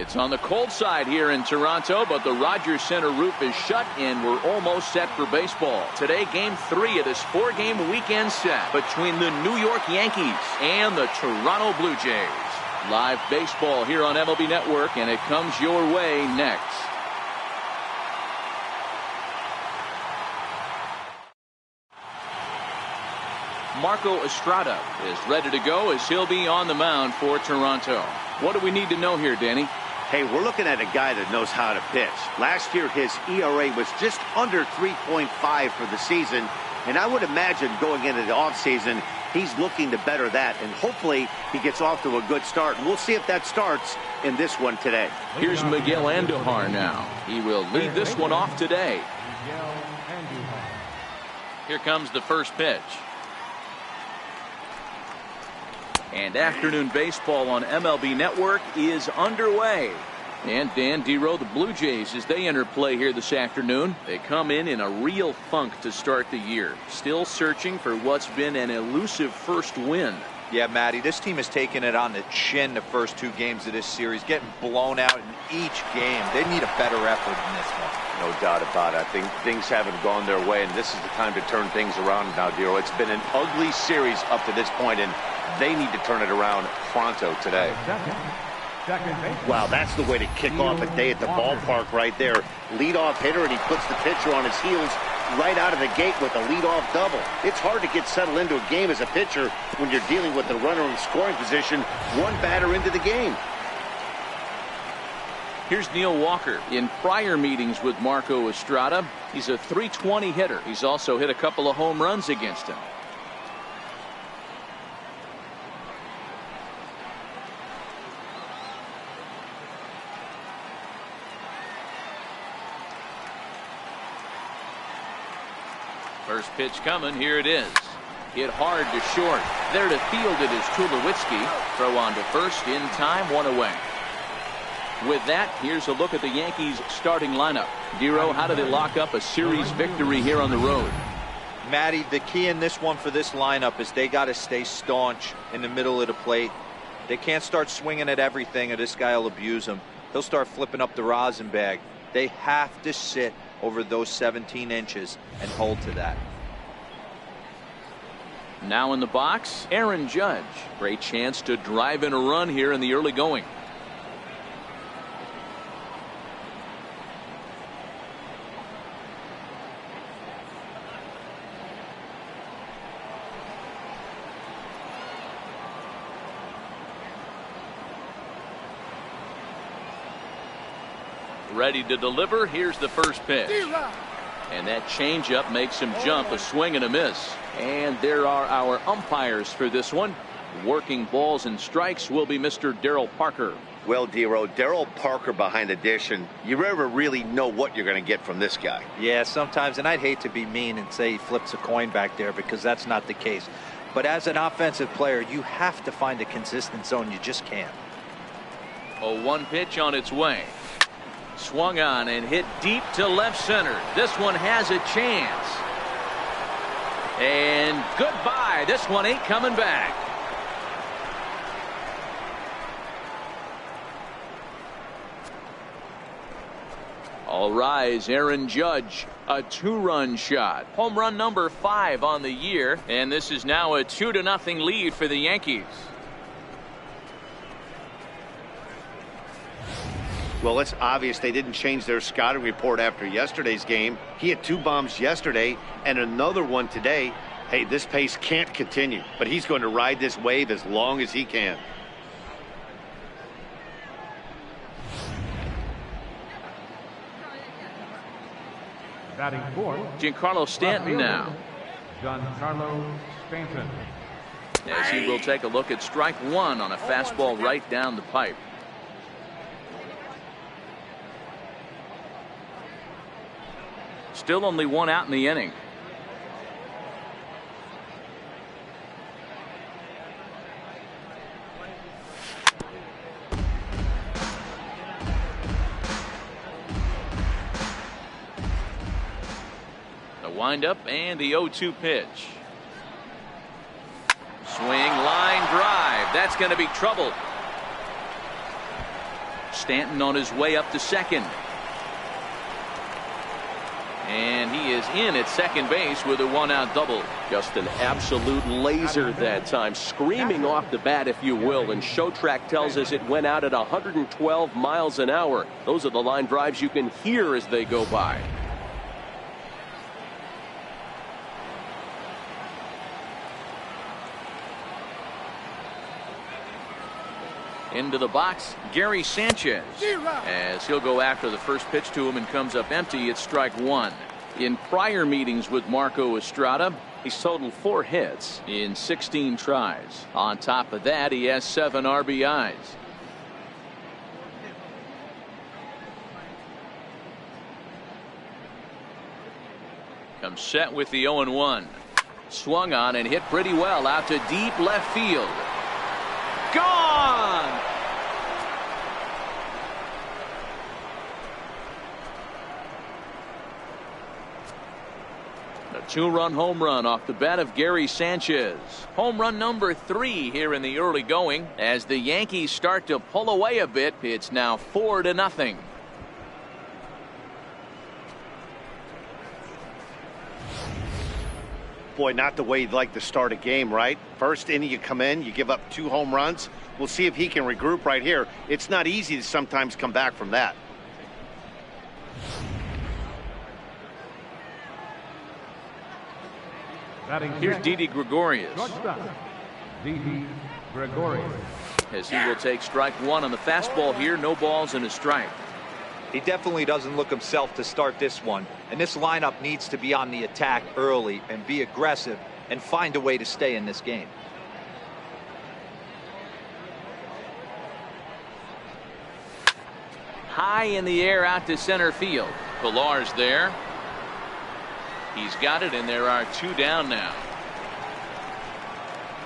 It's on the cold side here in Toronto, but the Rogers Center roof is shut and we're almost set for baseball. Today, Game 3 of this 4-game weekend set between the New York Yankees and the Toronto Blue Jays. Live baseball here on MLB Network, and it comes your way next. Marco Estrada is ready to go as he'll be on the mound for Toronto. What do we need to know here, Danny? Hey, we're looking at a guy that knows how to pitch. Last year, his ERA was just under 3.5 for the season, and I would imagine going into the offseason, he's looking to better that, and hopefully he gets off to a good start. And we'll see if that starts in this one today. Here's Miguel Andujar now. He will lead this one off today. Here comes the first pitch. And afternoon baseball on MLB Network is underway. And Dan Dero, the Blue Jays, as they enter play here this afternoon, they come in a real funk to start the year. Still searching for what's been an elusive first win. Yeah, Matty, this team has taken it on the chin the first 2 games of this series, getting blown out in each game. They need a better effort in this one. No doubt about it. I think things haven't gone their way, and this is the time to turn things around now, Dero. It's been an ugly series up to this point, and they need to turn it around pronto today. Wow, that's the way to kick off a day at the ballpark right there. Leadoff hitter, and he puts the pitcher on his heels right out of the gate with a leadoff double. It's hard to get settled into a game as a pitcher when you're dealing with the runner in scoring position, one batter into the game. Here's Neil Walker. In prior meetings with Marco Estrada, he's a .320 hitter. He's also hit a couple of home runs against him. First pitch coming. Here it is. Hit hard to short. There to field it is Tulowitzki. Throw on to first in time, 1 away. With that, here's a look at the Yankees starting lineup. Dero, how do they lock up a series victory here on the road? Matty, the key in this one for this lineup is they got to stay staunch in the middle of the plate. They can't start swinging at everything or this guy will abuse them. He'll start flipping up the rosin bag. They have to sit over those 17 inches and hold to that. Now in the box, Aaron Judge. Great chance to drive in a run here in the early going. Ready to deliver. Here's the first pitch. And that changeup makes him jump. A swing and a miss. And there are our umpires for this one. Working balls and strikes will be Mr. Darryl Parker. Well, Dero, Darryl Parker behind the dish, and you never really know what you're going to get from this guy. Yeah, sometimes, and I'd hate to be mean and say he flips a coin back there because that's not the case. But as an offensive player, you have to find a consistent zone. You just can't. A 1 pitch on its way. Swung on and hit deep to left center. This one has a chance. And goodbye. This one ain't coming back. All rise. Aaron Judge, a 2-run shot. Home run number 5 on the year. And this is now a 2-0 lead for the Yankees. Well, it's obvious they didn't change their scouting report after yesterday's game. He had 2 bombs yesterday and another one today. Hey, this pace can't continue, but he's going to ride this wave as long as he can. Batting fourth, Giancarlo Stanton now. Giancarlo Stanton. As he will take a look at strike 1 on a fastball right down the pipe. Still only 1 out in the inning. The windup and the 0-2 pitch. Swing, line drive. That's going to be trouble. Stanton on his way up to second. And he is in at second base with a one-out double. Just an absolute laser that time, screaming off the bat, if you will. And Show Track tells us it went out at 112 miles an hour. Those are the line drives you can hear as they go by. Into the box, Gary Sanchez, as he'll go after the first pitch to him and comes up empty. It's strike one. In prior meetings with Marco Estrada, he's totaled 4 hits in 16 tries. On top of that, he has 7 RBIs. Comes set with the 0-1. Swung on and hit pretty well out to deep left field. Gone! A 2-run home run off the bat of Gary Sanchez. Home run number 3 here in the early going. As the Yankees start to pull away a bit, it's now 4-0. Boy, not the way you'd like to start a game, right? First inning, you come in, you give up 2 home runs. We'll see if he can regroup right here. It's not easy to sometimes come back from that. Here's Didi Gregorius. Didi Gregorius. As he will take strike one on the fastball here. No balls and a strike. He definitely doesn't look himself to start this one, and this lineup needs to be on the attack early and be aggressive and find a way to stay in this game. High in the air out to center field. Pilar's there. He's got it, and there are 2 down now.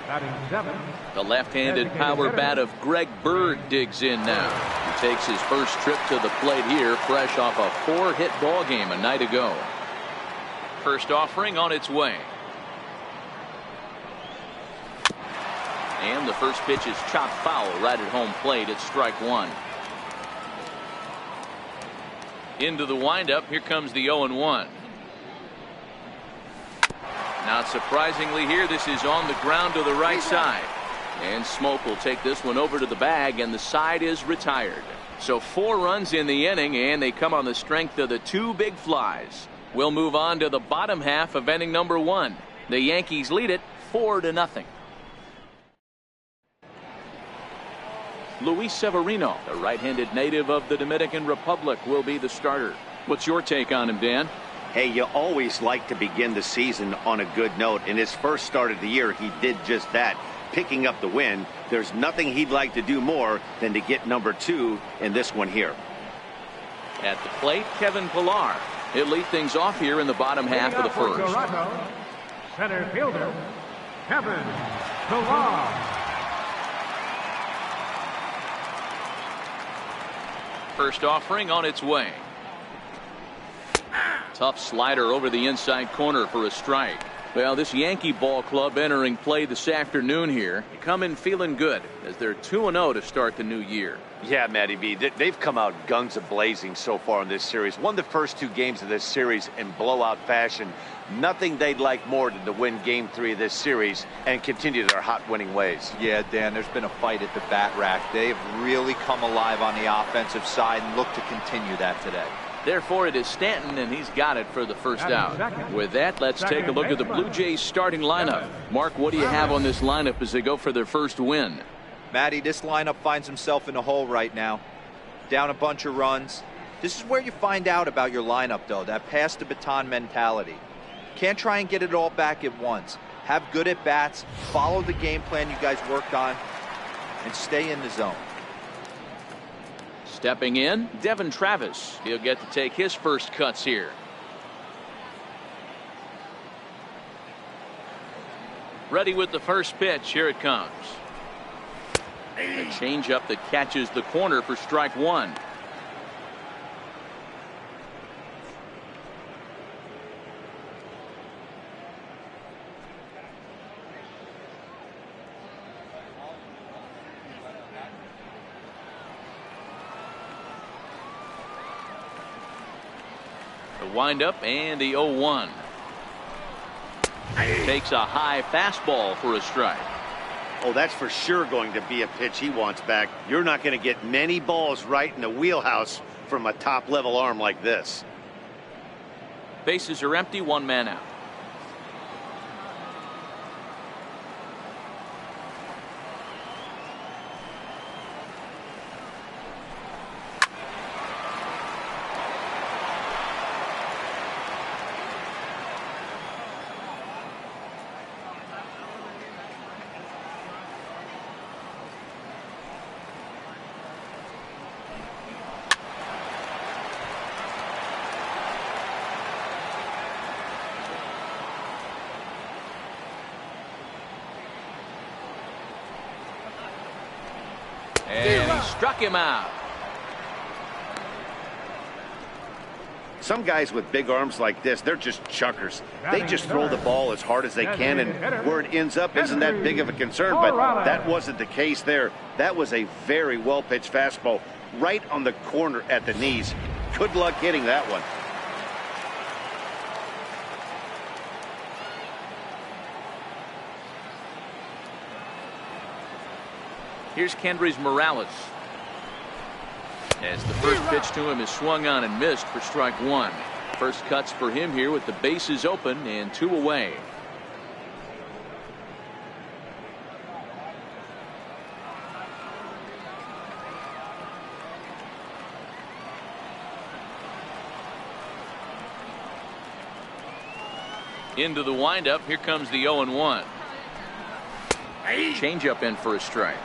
Batting 7. The left-handed power bat of Greg Bird digs in now. He takes his first trip to the plate here, fresh off a 4-hit ball game a night ago. First offering on its way. And the first pitch is chopped foul right at home plate. It's strike one. Into the windup. Here comes the 0-1. Not surprisingly here, this is on the ground to the right side. And Smoke will take this one over to the bag, and the side is retired. So 4 runs in the inning, and they come on the strength of the 2 big flies. We'll move on to the bottom half of inning number 1. The Yankees lead it 4-0. Luis Severino, the right-handed native of the Dominican Republic, will be the starter. What's your take on him, Dan? Hey, you always like to begin the season on a good note. In his first start of the year, he did just that, picking up the win. There's nothing he'd like to do more than to get number 2 in this one here. At the plate, Kevin Pilar. He'll lead things off here in the bottom half of the first. Toronto, center fielder, Kevin Pilar. First offering on its way. Tough slider over the inside corner for a strike. Well, this Yankee ball club entering play this afternoon here. They come in feeling good as they're 2-0 to start the new year. Yeah, Matty B, they've come out guns a-blazing so far in this series. Won the first 2 games of this series in blowout fashion. Nothing they'd like more than to win Game 3 of this series and continue their hot winning ways. Yeah, Dan, there's been a fight at the bat rack. They've really come alive on the offensive side and look to continue that today. Therefore, it is Stanton, and he's got it for the first out. With that, let's take a look at the Blue Jays starting lineup. Mark, what do you have on this lineup as they go for their first win? Matty, this lineup finds himself in a hole right now. Down a bunch of runs. This is where you find out about your lineup, though, that pass the baton mentality. Can't try and get it all back at once. Have good at-bats, follow the game plan you guys worked on, and stay in the zone. Stepping in, Devin Travis. He'll get to take his first cuts here. Ready with the first pitch. Here it comes. A changeup that catches the corner for strike one. windup and the 0-1. Takes a high fastball for a strike. Oh, that's for sure going to be a pitch he wants back. You're not going to get many balls right in the wheelhouse from a top-level arm like this. Bases are empty, one man out. And he struck him out. Some guys with big arms like this, they're just chuckers. They just throw the ball as hard as they can, and where it ends up isn't that big of a concern, but that wasn't the case there. That was a very well-pitched fastball right on the corner at the knees. Good luck hitting that one. Here's Kendrys Morales. As the first pitch to him is swung on and missed for strike one. First cuts for him here with the bases open and 2 away. Into the windup. Here comes the 0-1. Changeup in for a strike.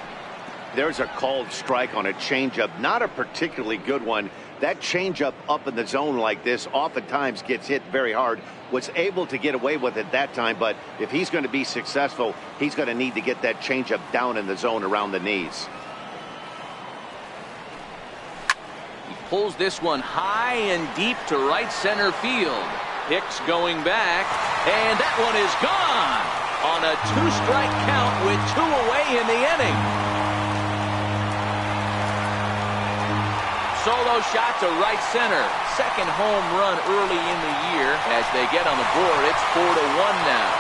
There's a called strike on a changeup, not a particularly good one. That changeup up in the zone like this oftentimes gets hit very hard. Was able to get away with it that time, but if he's going to be successful, he's going to need to get that changeup down in the zone around the knees. He pulls this one high and deep to right center field. Hicks going back, and that one is gone on a 2-strike count with 2 away in the inning. Solo shot to right center. Second home run early in the year. As they get on the board, it's 4-1 now.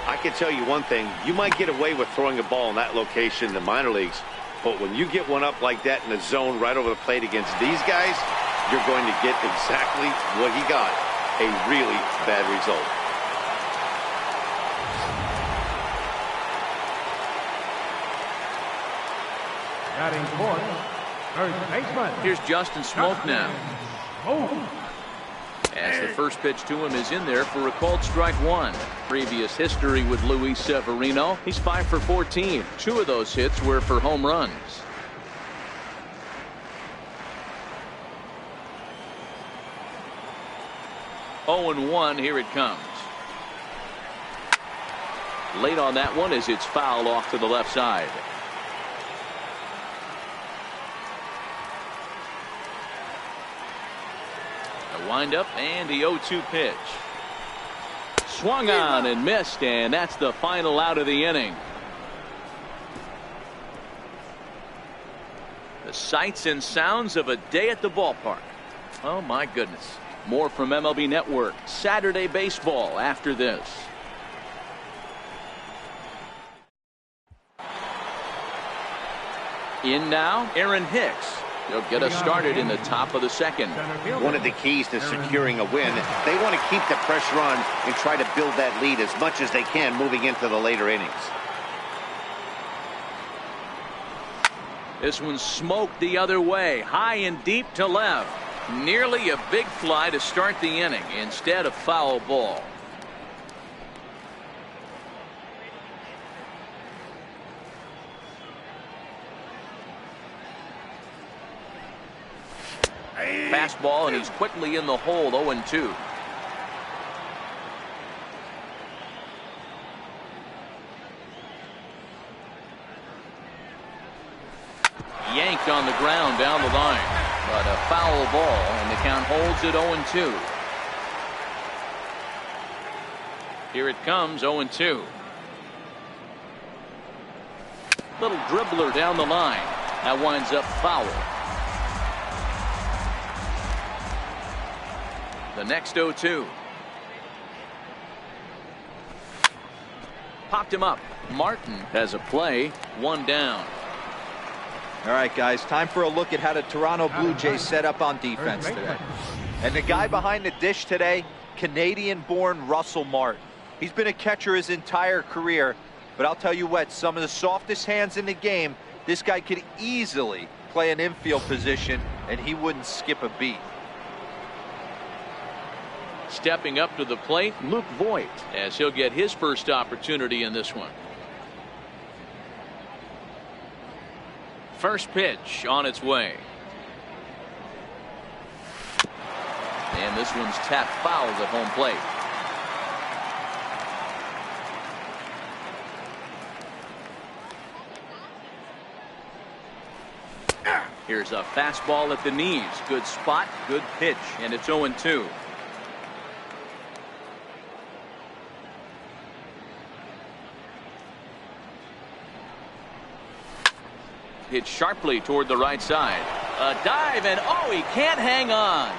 I can tell you one thing. You might get away with throwing a ball in that location in the minor leagues, but when you get one up like that in the zone right over the plate against these guys, you're going to get exactly what he got, a really bad result. Batting fourth, first baseman. Here's Justin Smoke now. As the first pitch to him is in there for a called strike one. Previous history with Luis Severino. He's 5 for 14. 2 of those hits were for home runs. Oh, and 1, here it comes. Late on that one as it's fouled off to the left side. A windup and the 0-2 pitch. Swung on and missed, and that's the final out of the inning. The sights and sounds of a day at the ballpark. Oh my goodness. More from MLB Network Saturday Baseball after this. In now, Aaron Hicks. He'll get us started in the top of the second. One of the keys to securing a win, they want to keep the pressure on and try to build that lead as much as they can moving into the later innings. This one smoked the other way, high and deep to left. Nearly a big fly to start the inning instead of foul ball. Fastball, and he's quickly in the hole. 0-2. Yanked on the ground down the line, but a foul ball, and the count holds at 0-2. Here it comes, 0-2. Little dribbler down the line. That winds up foul. The next 0-2. Popped him up. Martin has a play. 1 down. All right, guys, time for a look at how the Toronto Blue Jays set up on defense today. And the guy behind the dish today, Canadian-born Russell Martin. He's been a catcher his entire career, but I'll tell you what, some of the softest hands in the game, this guy could easily play an infield position, and he wouldn't skip a beat. Stepping up to the plate, Luke Voigt, as he'll get his first opportunity in this one. First pitch on its way. And this one's tapped foul at home plate. Here's a fastball at the knees. Good spot, good pitch, and it's 0-2. Hit sharply toward the right side. A dive, and oh, he can't hang on.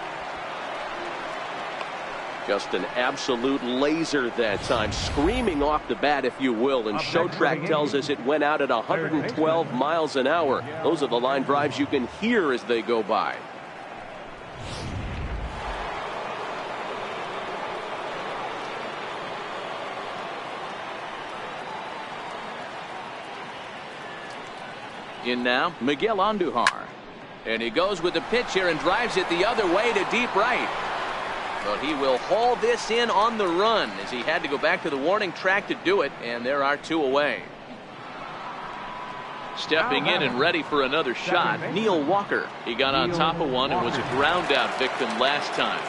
Just an absolute laser that time, screaming off the bat, if you will, and ShowTrack tells us it went out at 112 miles an hour. Those are the line drives you can hear as they go by. In now, Miguel Andujar. And he goes with the pitch here and drives it the other way to deep right. But he will haul this in on the run as he had to go back to the warning track to do it, and there are 2 away. Stepping in and ready for another shot, Neil Walker. He got on top of one and was a ground out victim last time.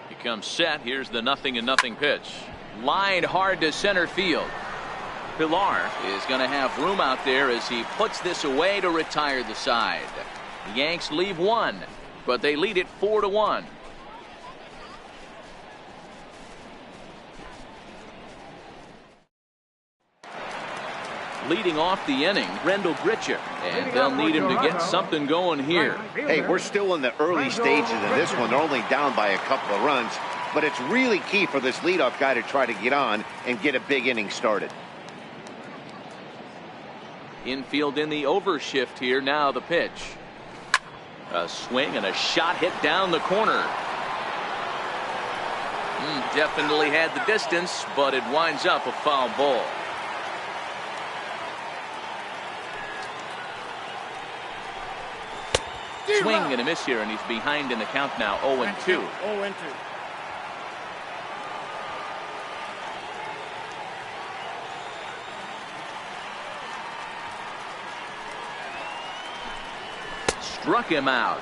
He comes set. Here's the 0-0 pitch. Lined hard to center field. Pilar is going to have room out there as he puts this away to retire the side. The Yanks leave 1, but they lead it 4-1. Leading off the inning, Rendell Gritcher, and they'll need him to get something going here. Hey, we're still in the early stages of this one. They're only down by a couple of runs, but it's really key for this leadoff guy to try to get on and get a big inning started. Infield in the overshift here. Now the pitch. A swing and a shot hit down the corner. Definitely had the distance, but it winds up a foul ball. Swing and a miss here, and he's behind in the count now. 0-2. 0-2. Struck him out.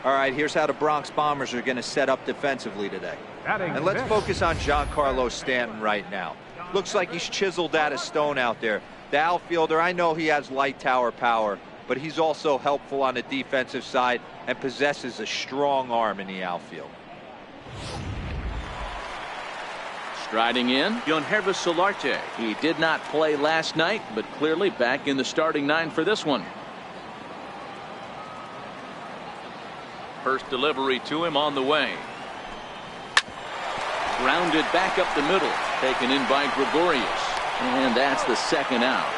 All right, here's how the Bronx Bombers are going to set up defensively today. And let's focus on Giancarlo Stanton right now. Looks like he's chiseled out of stone out there. The outfielder, I know he has light tower power, but he's also helpful on the defensive side and possesses a strong arm in the outfield. Striding in, Yonhervis Solarte. He did not play last night, but clearly back in the starting 9 for this one. First delivery to him on the way. Grounded back up the middle, taken in by Gregorius. And that's the second out.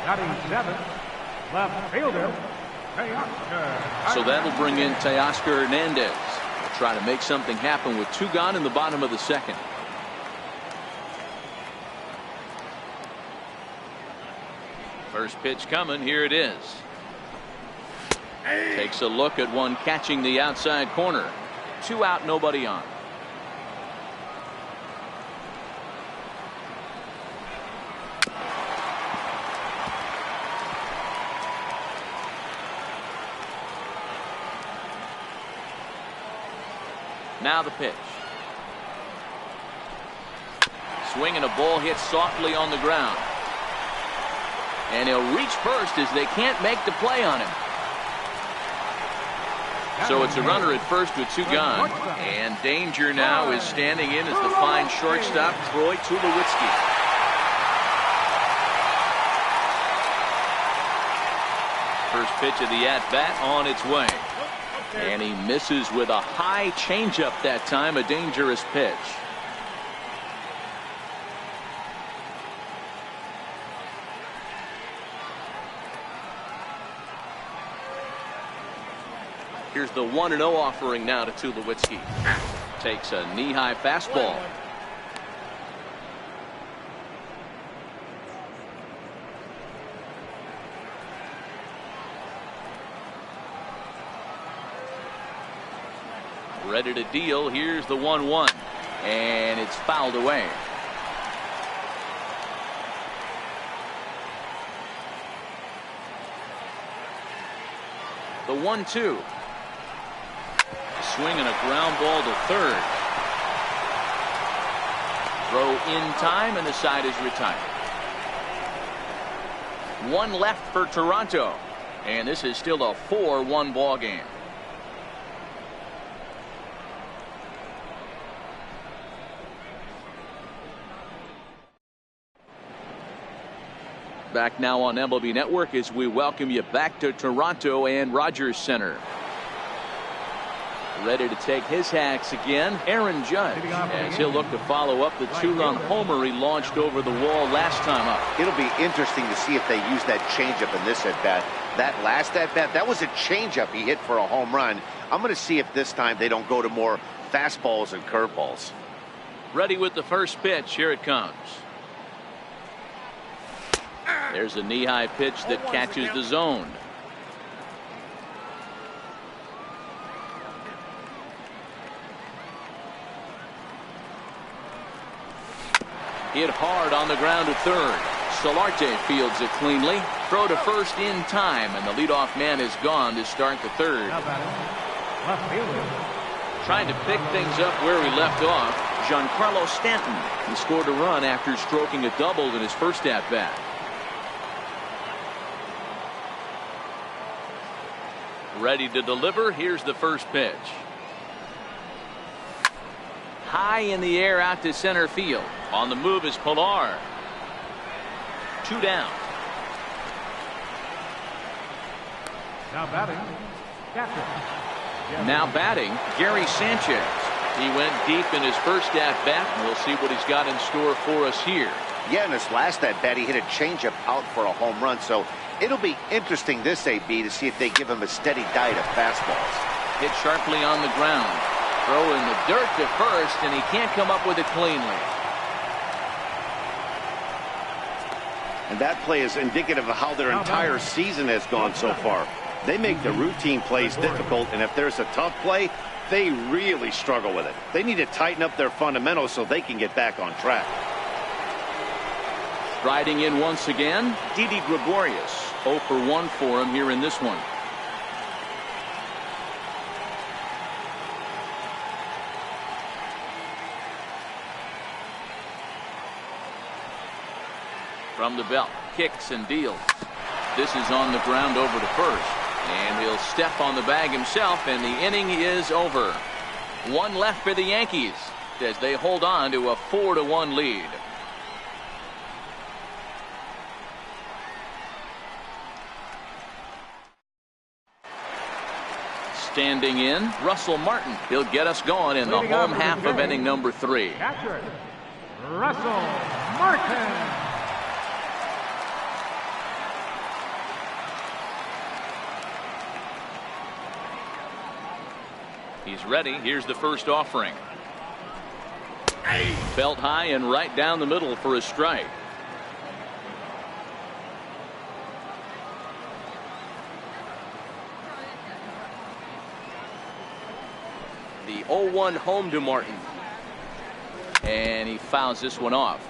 Batting 7, left fielder, Teoscar. So that'll bring in Teoscar Hernandez. We'll try to make something happen with 2 gone in the bottom of the second. First pitch coming. Here it is. Takes a look at one catching the outside corner. 2 out, nobody on. Now the pitch. Swing and a ball hit softly on the ground. And he'll reach first as they can't make the play on him. So it's a runner at first with two gone. And danger now is standing in as the fine shortstop, Troy Tulowitzki. First pitch of the at-bat on its way. And he misses with a high changeup that time, a dangerous pitch. Here's the 1-0 offering now to Tulowitzki. Takes a knee-high fastball. Ready to deal. Here's the 1-1. And it's fouled away. The 1-2. Swing and a ground ball to third. Throw in time and the side is retired. One left for Toronto. And this is still a 4-1 ball game. Back now on MLB Network as we welcome you back to Toronto and Rogers Center. Ready to take his hacks again, Aaron Judge, as he'll look to follow up the two-run homer he launched over the wall last time up. It'll be interesting to see if they use that changeup in this at-bat. That last at-bat, that was a changeup he hit for a home run. I'm going to see if this time they don't go to more fastballs and curveballs. Ready with the first pitch. Here it comes. There's a knee-high pitch that catches the zone. Hit hard on the ground to third. Solarte fields it cleanly. Throw to first in time, and the leadoff man is gone to start the third. Trying to pick things up where he left off, Giancarlo Stanton. He scored a run after stroking a double in his first at-bat. Ready to deliver. Here's the first pitch. High in the air out to center field. On the move is Pilar. 2 down. Now batting, Gary Sanchez. He went deep in his first at-bat, and we'll see what he's got in store for us here. Yeah, in his last at-bat, he hit a changeup out for a home run, so it'll be interesting this AB to see if they give him a steady diet of fastballs. Hit sharply on the ground. Throw in the dirt to first, and he can't come up with it cleanly. And that play is indicative of how their entire season has gone so far. They make the routine plays difficult, and if there's a tough play, they really struggle with it. They need to tighten up their fundamentals so they can get back on track. Riding in once again, Didi Gregorius. 0 for 1 for him here in this one. From the belt, kicks and deals. This is on the ground over to first. And he'll step on the bag himself, and the inning is over. One left for the Yankees as they hold on to a 4-1 lead. Standing in, Russell Martin. He'll get us going in the home half of inning number 3. Catcher, Russell Martin. He's ready. Here's the first offering. Belt high and right down the middle for a strike. The 0-1 home to Martin. And he fouls this one off.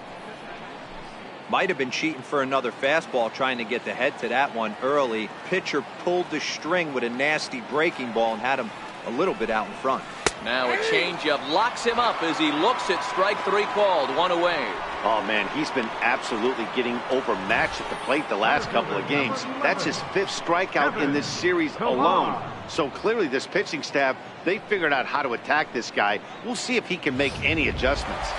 Might have been cheating for another fastball, trying to get the head to that one early. Pitcher pulled the string with a nasty breaking ball and had him a little bit out in front. Now a changeup locks him up as he looks at strike 3 called. 1 away. Oh, man, he's been absolutely getting overmatched at the plate the last couple of games. That's his 5th strikeout in this series alone. So clearly this pitching staff, they figured out how to attack this guy. We'll see if he can make any adjustments.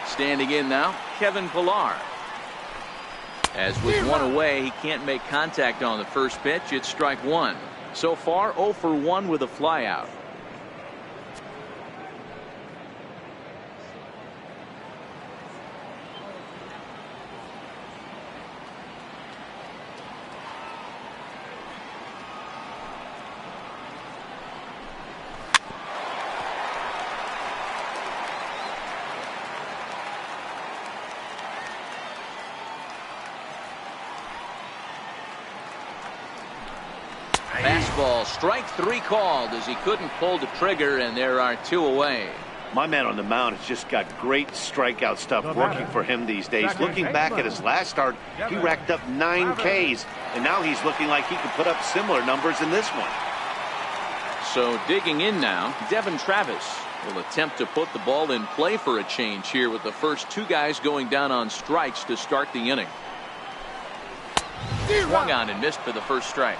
Standing in now, Kevin Pillar. As with one away, he can't make contact on the first pitch. It's strike one. So far, 0 for 1 with a flyout. Fastball, strike 3 called as he couldn't pull the trigger, and there are 2 away. My man on the mound has just got great strikeout stuff working for him these days. Looking back at his last start, he racked up 9 Ks, and now he's looking like he could put up similar numbers in this one. So digging in now, Devin Travis will attempt to put the ball in play for a change here with the first 2 guys going down on strikes to start the inning. Swung on and missed for the first strike.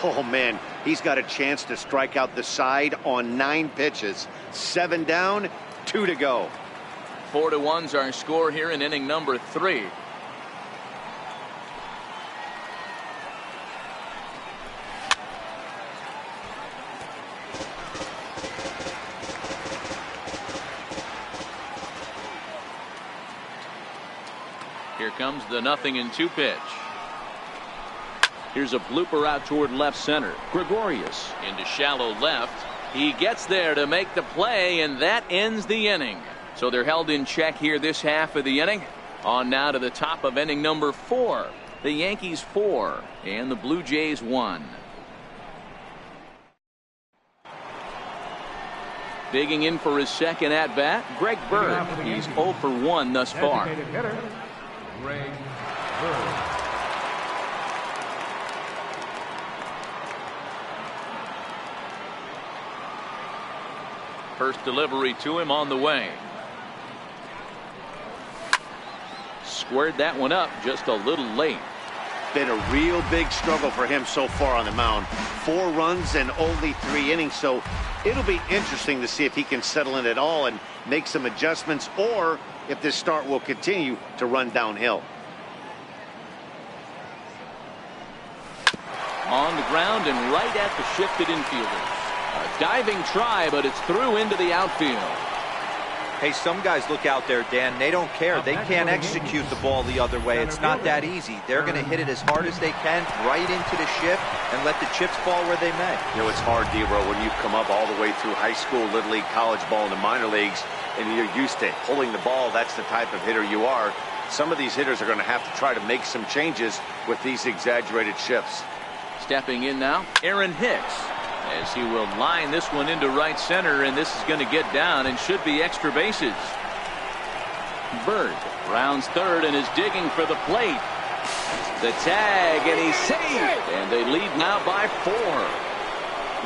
Oh, man, he's got a chance to strike out the side on 9 pitches. 7 down, 2 to go. 4-1's our score here in inning number 3. Here comes the 0-2 pitch. Here's a blooper out toward left center. Gregorius into shallow left. He gets there to make the play, and that ends the inning. So they're held in check here this half of the inning. On now to the top of inning number 4. The Yankees 4 and the Blue Jays 1. Digging in for his second at bat, Greg Bird. He's 0 for 1 thus far. Greg Bird. First delivery to him on the way. Squared that one up just a little late. Been a real big struggle for him so far on the mound. 4 runs and only 3 innings, so it'll be interesting to see if he can settle in at all and make some adjustments, or if this start will continue to run downhill. On the ground and right at the shifted infielders. A diving try, but it's through into the outfield. Hey, some guys look out there, Dan, they don't care. They can't execute the ball the other way. It's not that easy. They're going to hit it as hard as they can right into the shift and let the chips fall where they may. You know, it's hard, D-Row, when you've come up all the way through high school, little league, college ball, and the minor leagues, and you're used to pulling the ball. That's the type of hitter you are. Some of these hitters are going to have to try to make some changes with these exaggerated shifts. Stepping in now, Aaron Hicks, as he will line this one into right center, and this is going to get down and should be extra bases. Bird rounds third and is digging for the plate. The tag, and he's saved, and they lead now by 4.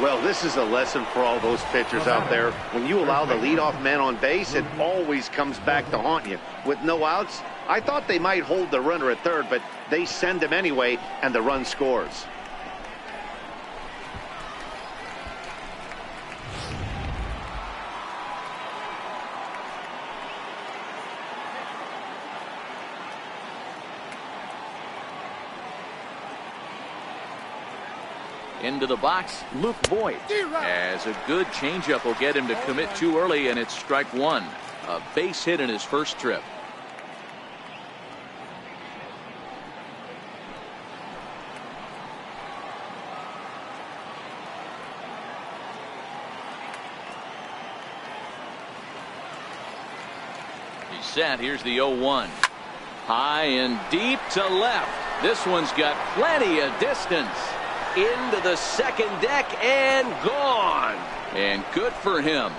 Well, this is a lesson for all those pitchers out there. When you allow the leadoff man on base, it always comes back to haunt you. With no outs, I thought they might hold the runner at third, but they send him anyway, and the run scores. Into the box, Luke Voigt, as a good changeup will get him to commit too early, and it's strike 1. A base hit in his first trip. He's set. Here's the 0-1. High and deep to left. This one's got plenty of distance. Into the second deck and gone. And good for him.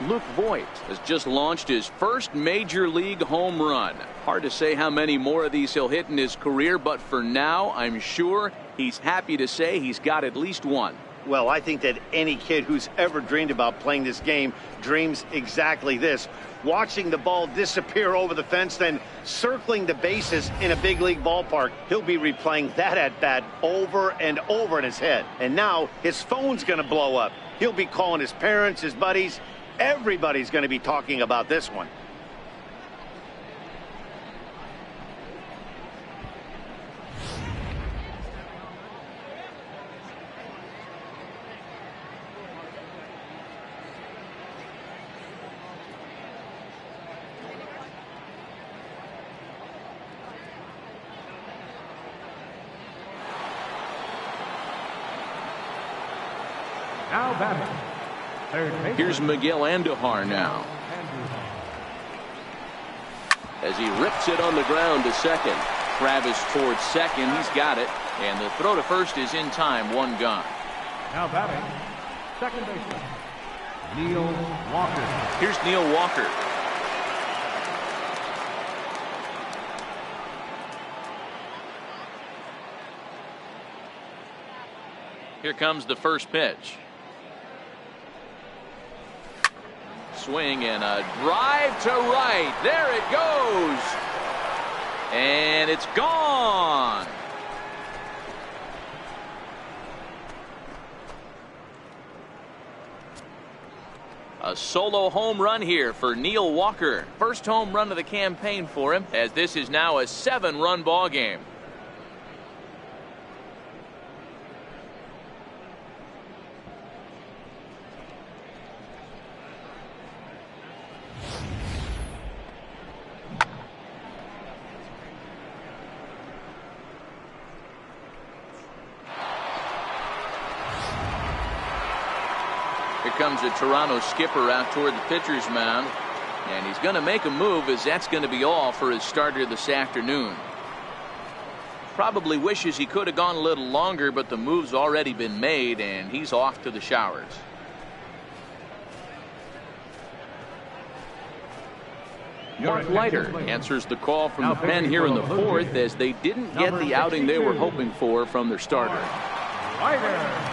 Luke Voigt has just launched his first major league home run. Hard to say how many more of these he'll hit in his career, but for now, I'm sure he's happy to say he's got at least one. Well, I think that any kid who's ever dreamed about playing this game dreams exactly this. Watching the ball disappear over the fence, then circling the bases in a big league ballpark. He'll be replaying that at bat over and over in his head. And now his phone's going to blow up. He'll be calling his parents, his buddies. Everybody's going to be talking about this one. Now batting. Here's Miguel Andujar now. As he rips it on the ground to second. Travis towards second. He's got it. And the throw to first is in time. One gone. Now batting. Second baseman. Neil Walker. Here's Neil Walker. Here comes the first pitch. Swing and a drive to right. There it goes. And it's gone. A solo home run here for Neil Walker. First home run of the campaign for him, as this is now a 7-run ball game. Here comes the Toronto skipper out toward the pitcher's mound. And he's going to make a move, as that's going to be all for his starter this afternoon. Probably wishes he could have gone a little longer, but the move's already been made, and he's off to the showers. Mark Leiter answers the call from the pen here in the fourth, as they didn't get the outing they were hoping for from their starter. Leiter.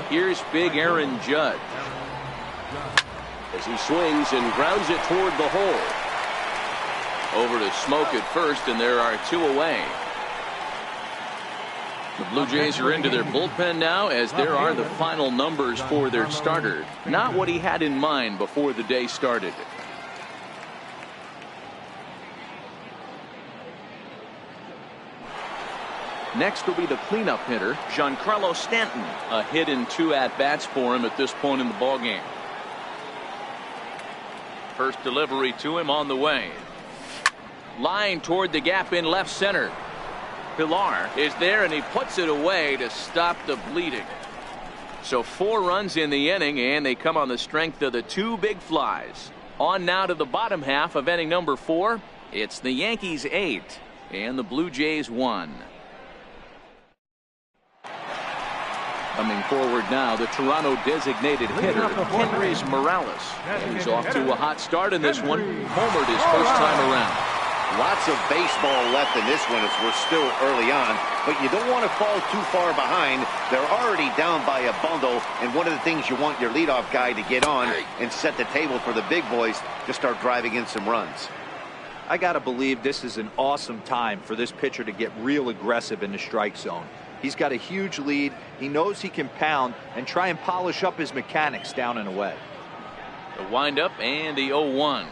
Here's big Aaron Judge as he swings and grounds it toward the hole. Over to Smoke at first, and there are 2 away. The Blue Jays are into their bullpen now, as there are the final numbers for their starter. Not what he had in mind before the day started. Next will be the cleanup hitter, Giancarlo Stanton. A hit and 2 at-bats for him at this point in the ballgame. First delivery to him on the way. Line toward the gap in left center. Pilar is there, and he puts it away to stop the bleeding. So 4 runs in the inning, and they come on the strength of the 2 big flies. On now to the bottom half of inning number 4. It's the Yankees 8 and the Blue Jays 1. Coming forward now, the Toronto designated hitter, Kendrys Morales. And he's off to a hot start in this one. Homered his first time around. Lots of baseball left in this one as we're still early on, but you don't want to fall too far behind. They're already down by a bundle, and one of the things you want your leadoff guy to get on and set the table for the big boys to start driving in some runs. I got to believe this is an awesome time for this pitcher to get real aggressive in the strike zone. He's got a huge lead. He knows he can pound and try and polish up his mechanics down and away. The windup and the 0-1.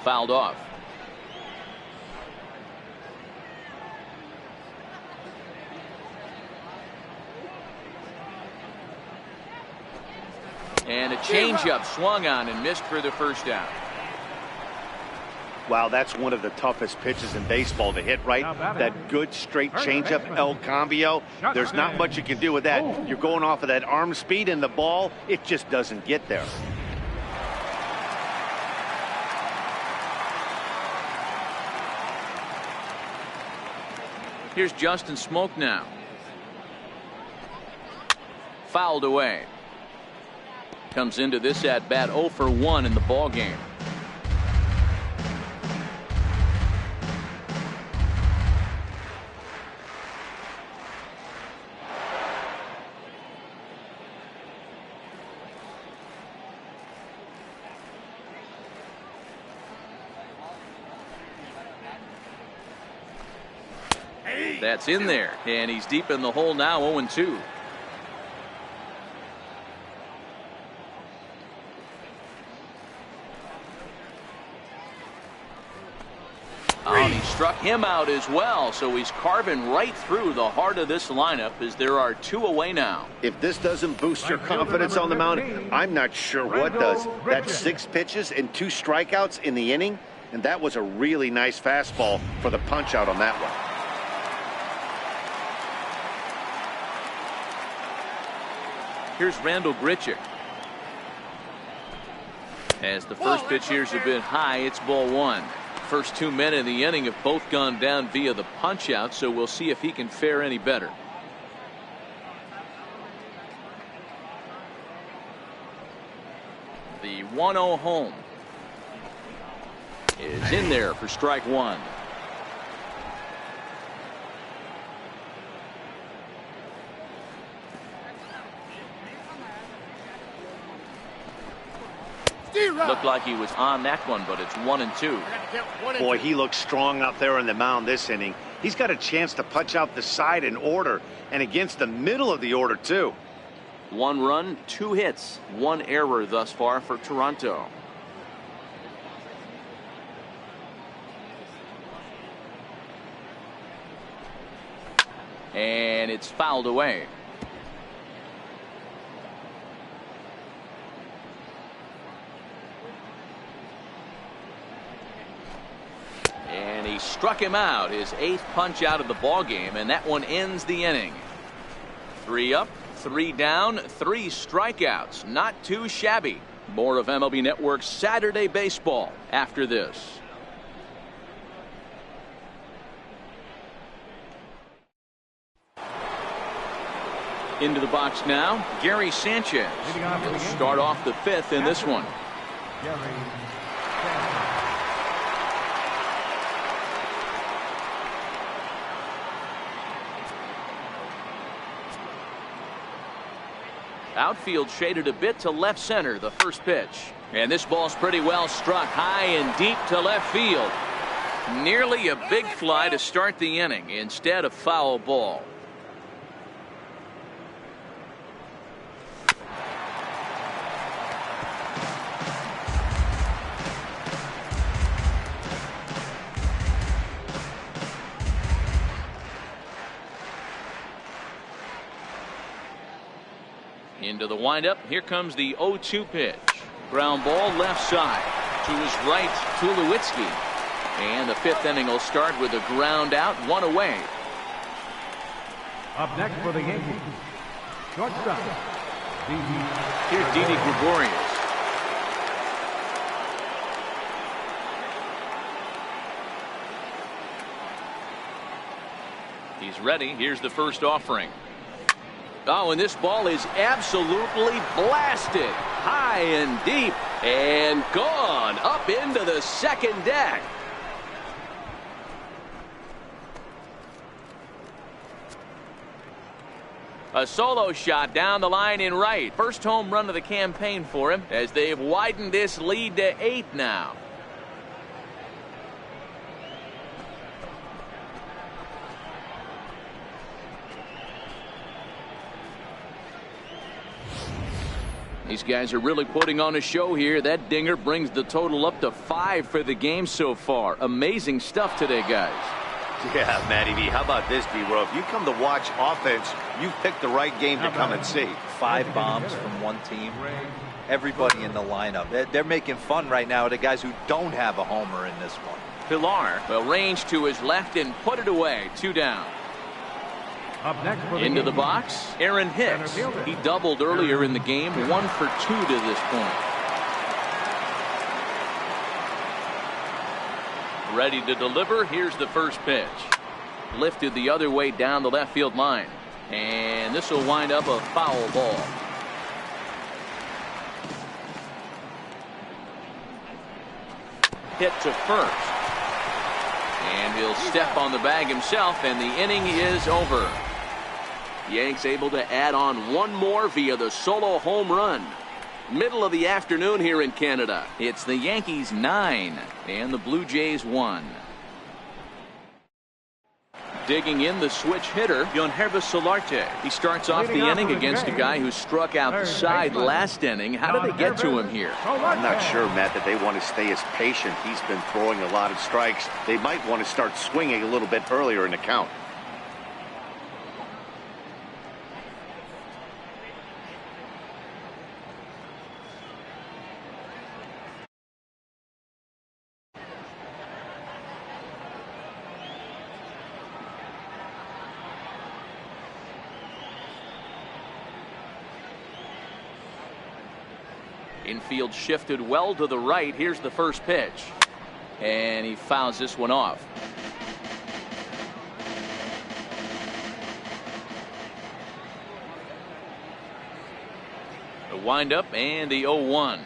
Fouled off. And a changeup swung on and missed for the first down. Wow, that's one of the toughest pitches in baseball to hit, right? That good straight changeup, El Cambio. There's not much you can do with that. You're going off of that arm speed, and the ball, it just doesn't get there. Here's Justin Smoke now. Fouled away. Comes into this at bat 0 for 1 in the ball game. That's in there, and he's deep in the hole now, 0-2. And he struck him out as well, so he's carving right through the heart of this lineup as there are 2 away now. If this doesn't boost your confidence on the mound, I'm not sure what does. That's 6 pitches and 2 strikeouts in the inning, and that was a really nice fastball for the punch out on that one. Here's Randall Grichuk. As the first pitch here's a bit high, it's ball 1. First 2 men in the inning have both gone down via the punch out, so we'll see if he can fare any better. The 1-0 home is in there for strike 1. Looked like he was on that one, but it's 1-2. Boy, he looks strong out there on the mound this inning. He's got a chance to punch out the side in order, and against the middle of the order, too. 1 run, 2 hits, 1 error thus far for Toronto. And it's fouled away. And he struck him out, his 8th punch out of the ball game, and that one ends the inning. 3 up, 3 down, 3 strikeouts. Not too shabby. More of MLB Network's Saturday Baseball after this. Into the box now, Gary Sanchez. He'll start off the 5th in this one. Outfield shaded a bit to left center, the first pitch. And this ball's pretty well struck high and deep to left field. Nearly a big fly to start the inning instead of foul ball. Into the windup. Here comes the 0-2 pitch. Ground ball left side. To his right, Tulowitzki. And the 5th inning will start with a ground out, 1 away. Up next for the Yankees, shortstop, Here's Didi Gregorius. He's ready. Here's the first offering. Oh, and this ball is absolutely blasted. High and deep. And gone up into the second deck. A solo shot down the line in right. First home run of the campaign for him as they've widened this lead to 8 now. These guys are really putting on a show here. That dinger brings the total up to 5 for the game so far. Amazing stuff today, guys. Yeah, Matty V, how about this, D-Row? If you come to watch offense, you've picked the right game to come and see. 5 bombs from one team. Everybody in the lineup. They're making fun right now of the guys who don't have a homer in this one. Pilar will range to his left and put it away. 2 down. Up next for Into the box, Aaron Hicks. He doubled earlier in the game, 1 for 2 to this point. Ready to deliver. Here's the first pitch. Lifted the other way down the left field line. And this will wind up a foul ball. hit to first. And he'll step on the bag himself, and the inning is over. Yanks able to add on one more via the solo home run. Middle of the afternoon here in Canada. It's the Yankees 9 and the Blue Jays 1. Digging in, the switch hitter, Solarte. He starts off the inning against a guy who struck out the side last inning. How did they get to him here? I'm not sure, Matt, that they want to stay as patient. He's been throwing a lot of strikes. They might want to start swinging a little bit earlier in the count. Infield shifted well to the right. Here's the first pitch. And he fouls this one off. The windup and the 0-1.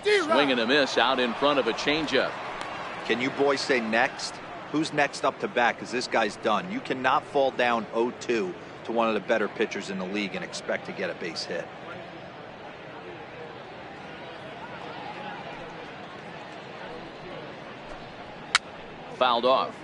Swing and a miss out in front of a changeup. Can you boys say next? Who's next up to bat? Because this guy's done. You cannot fall down 0-2 to one of the better pitchers in the league and expect to get a base hit. Fouled off.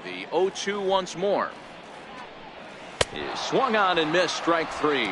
The 0-2 once more. Is swung on and missed, strike 3.